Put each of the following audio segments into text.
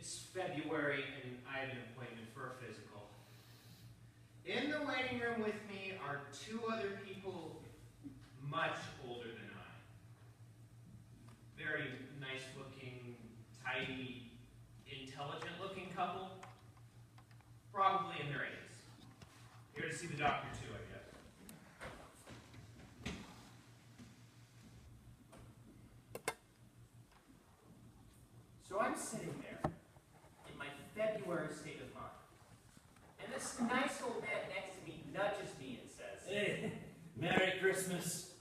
It's February and I have an appointment for a physical. In the waiting room with me are two other people much older than I. Very nice looking, tidy, intelligent looking couple. Probably in their 80s. Here to see the doctor too, I guess. So I'm sitting there in my February state of mind. And this nice old man next to me nudges me and says, "Hey, Merry Christmas."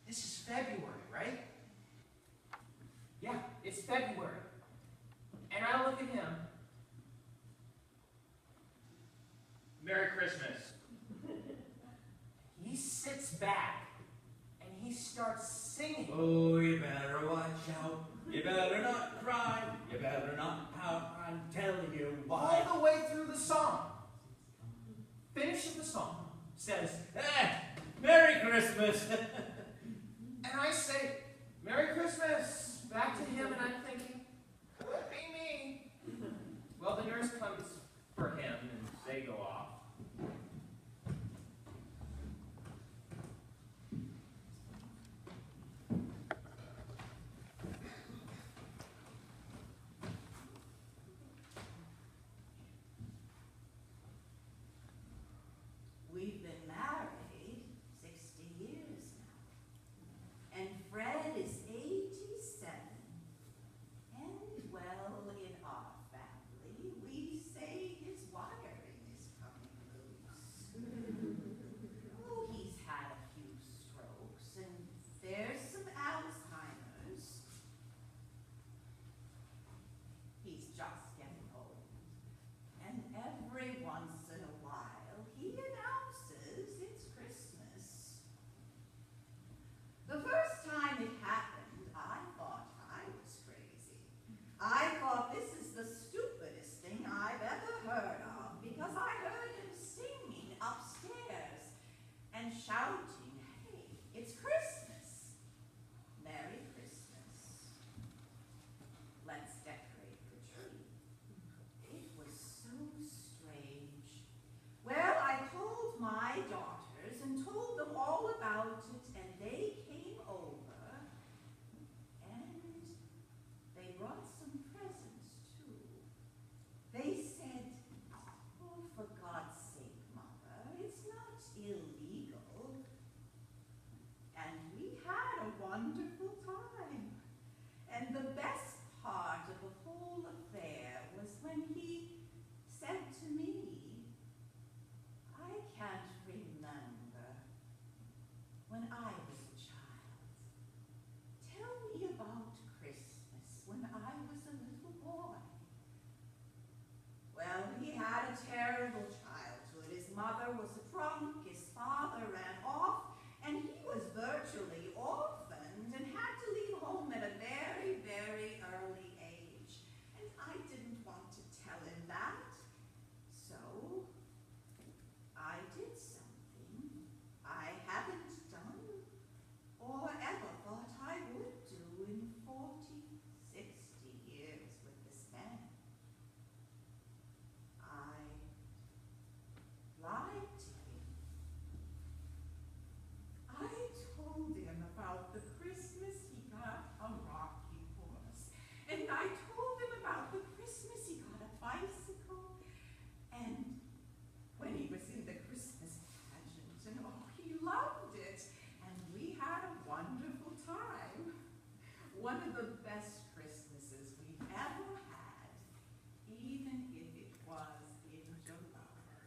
This is February, right? Yeah, it's February. And I look at him. Merry Christmas. He sits back and he starts singing. Oh, you better watch out. You better not cry. You better not pout. I'm telling you why. All the way through the song. Finish of the song says, Merry Christmas. and I say, Merry Christmas, back to him, and I'm thinking, could be me. Well, the nurse comes for him, and they go off. We've been married 60 years now, and Fred is 87. And, well, in our family, we say his wiring is coming loose. Oh, he's had a few strokes, and there's some Alzheimer's. He's just getting old, and every once in a while, he announces it's Christmas. The first time it happened, I thought I was crazy. I thought this is the stupidest thing I've ever heard of, because I heard him singing upstairs and shouting, "Hey, it's Christmas! Merry Christmas. Let's decorate the tree." It was so strange. Well, I called my daughters and told them all about it, and they came over, and they brought some presents too. They said, "Oh, for God's sake, Mother, it's not illegal." And we had a wonderful time. And the best part of the whole affair was when he said to me, "I can't remember when I was a child. Tell me about Christmas when I was a little boy." Well, he had a terrible childhood. His mother was a drunk, his father ran off, and he was virtually orphaned and had to leave home at a very, very early age. And I didn't want to tell him that. So I did something I haven't done or ever thought I would do in 40, 60 years with this man. I lied to him. I told him about the Christmas he got a rocking horse, and I told him about the Christmas he got a bicycle, and when he was in the Christmas pageant, and oh, he loved it, and we had a wonderful time. One of the best Christmases we've ever had, even if it was in July.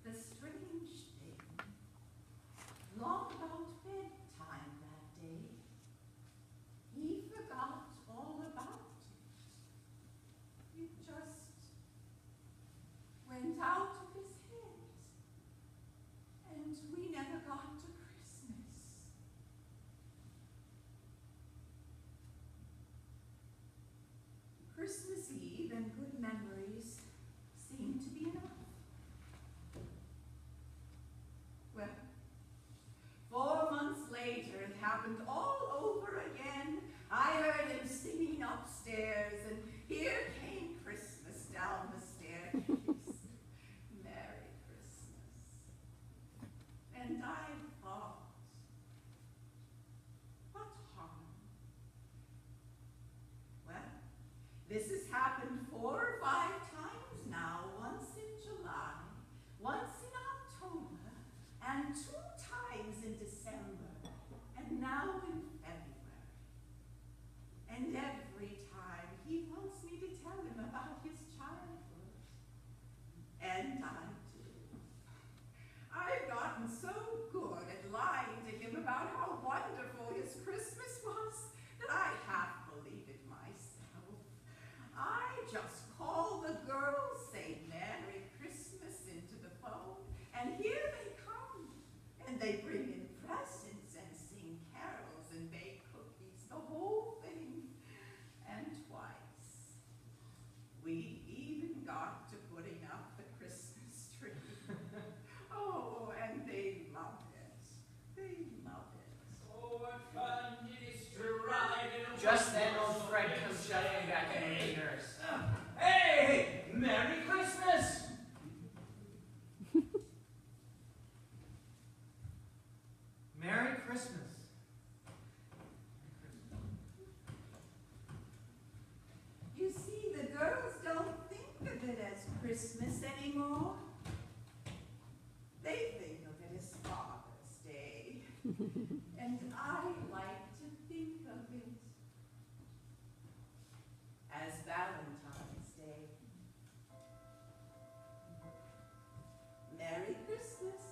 The strange thing, long about bedtime that day, he forgot all about it. It just went out of his head, and we never got to Christmas. Christmas Eve and good memories seemed to be enough. Well, 4 months later, it happened all Christmas anymore. They think of it as Father's Day. And I like to think of it as Valentine's Day. Merry Christmas.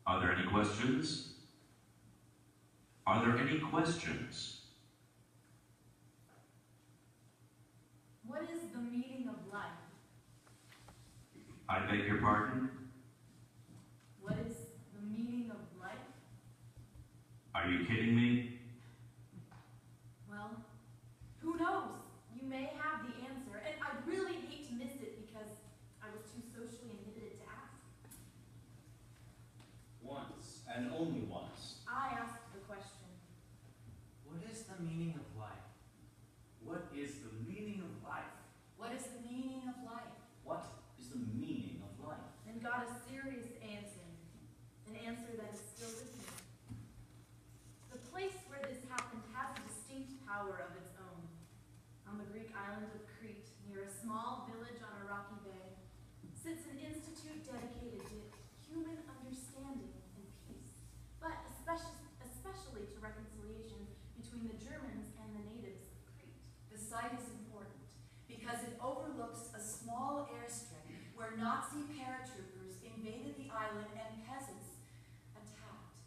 Are there any questions? Are there any questions? What is the meaning of life? I beg your pardon? What is the meaning of life? Are you kidding me? Well, who knows? You may have the answer, and I really hate to miss it because I was too socially inhibited to ask. Once, and only once. I asked the question. What is the meaning of life? What is the meaning of life? What is the meaning of life? What is the meaning of life? And got a serious answer. An answer that is still with me. The place where this happened has a distinct power of its own. On the Greek island of Crete, near a small village on a rocky bay, sits an institute dedicated to human understanding and peace, but especially to reconciliation between the Germans and the natives of Crete. The site is important because it overlooks a small airstrip where Nazi paratroopers invaded the island and peasants attacked,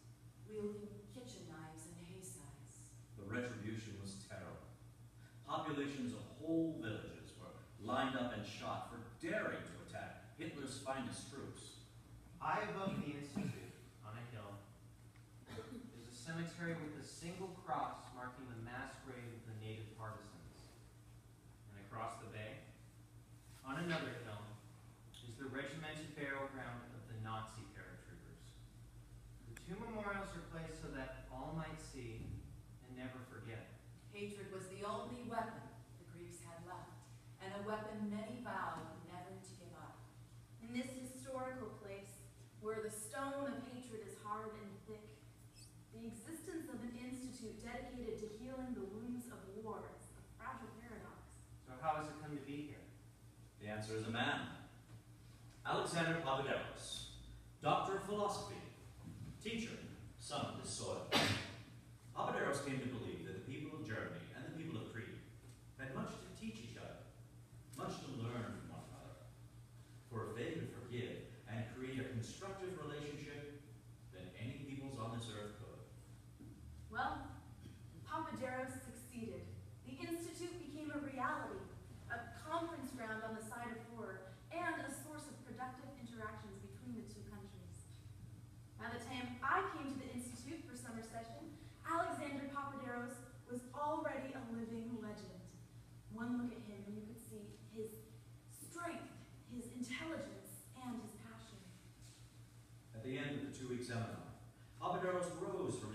wielding kitchen knives and hay scythes. The retribution was terrible. Populations of whole villages were lined up and shot for daring to attack Hitler's finest troops. High above the institute, on a hill, is a cemetery with a single cross marking the mass grave of the native partisans. And across the bay, on another hill, is the regimented burial ground of the Nazi paratroopers. The two memorials are placed so that all might see and never forget. Hatred was the only weapon the Greeks had left, and a weapon many vowed never to give up. In this historical place, where the stone of hatred is hard and thick, the existence of an institute dedicated to healing the wounds of war is a fragile paradox. So how has it come to be here? The answer is a man. Alexander Papaderos, doctor of philosophy, teacher, son of this soil. Papaderos came to believe that the people of Germany and the people of Crete had much to teach each other, much to learn from one another. For if they could forgive and create a constructive relationship, then any peoples on this earth could.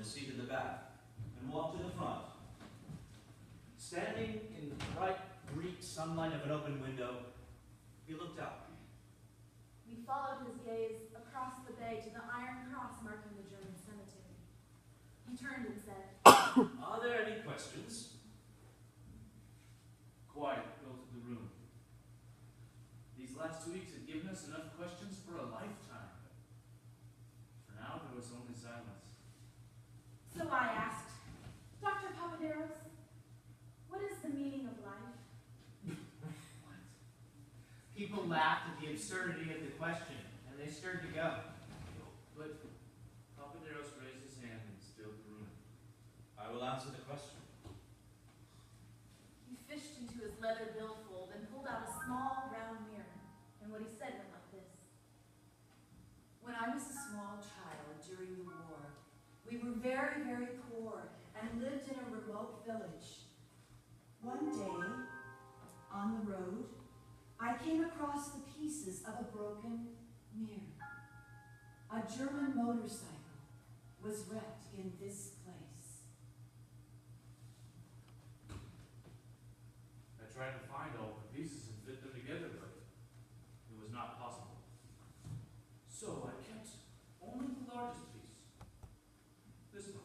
a seat in the back and walked to the front. Standing in the bright Greek sunlight of an open window, he looked out. We followed his gaze across the bay to the iron cross marking the German cemetery. He turned and said, Are there any questions? Quiet, go to the room. These last 2 weeks have given us enough questions for a lifetime. For now, there was only silence. So I asked, Dr. Papaderos, what is the meaning of life? What? People laughed at the absurdity of the question, and they stirred to go. But Papaderos raised his hand and stilled the room. I will answer the question. He fished into his leather billfold and pulled out a small round mirror, and what he said went like this. When I was a small child during the war, we were very, very poor and lived in a remote village. One day, on the road, I came across the pieces of a broken mirror. A German motorcycle was wrecked in this place. I tried to find all the pieces and fit them together, but it was not possible. So I kept only the largest piece. This one.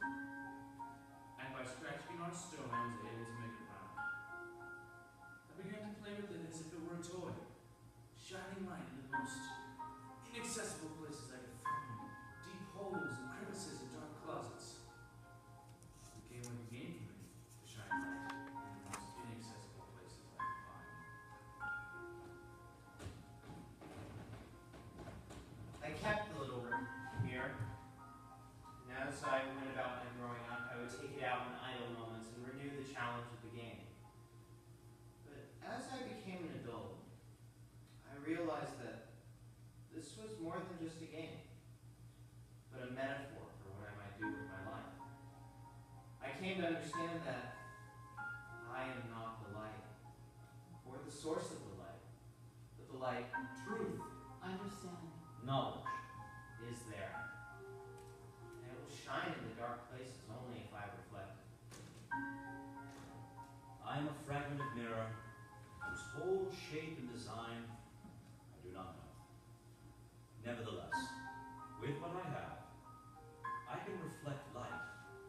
And by scratching on a stone, I was able to make it round. I began to play with it as if it were a toy, shining light in the most inaccessible places I could find, deep holes and crevices and dark closets. It became like a game for me to shine light in the most inaccessible places I could find. I kept the little mirror, and as I went about my growing up, I would take it out in idle moments and renew the challenge of the game. But as I became an adult, I realized that this was more than just a game, but a metaphor for what I might do with my life. I came to understand that I am not the light, or the source of the light, but the light, truth, Understand. Knowledge. is there. And it will shine in